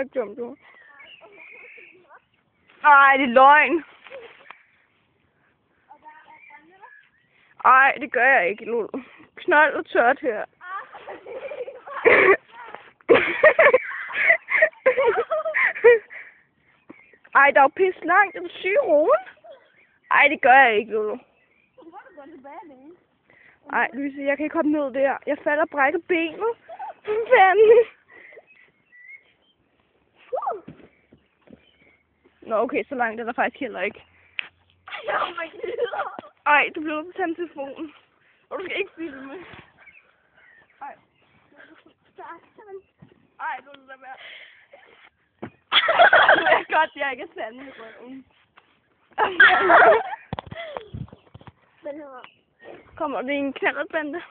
ikke dumt, du. Nej, det er løgn. Ej, det gør jeg ikke, Lul. Knold og tørt her. Ej, der er jo pisse langt. Er du syg, Rune? Ej, det gør jeg ikke, Lulu. Ej, Louise, jeg kan ikke hoppe ned der. Jeg falder og brækker benet. Fanden. Nå, okay, så langt er der faktisk heller ikke. Ej, du bliver nødt til at tage telefonen. Og du skal ikke filme. Ej. Ej, du vil være. Nu er godt, jeg ikke er sande i røven. Kommer det en knallertbande?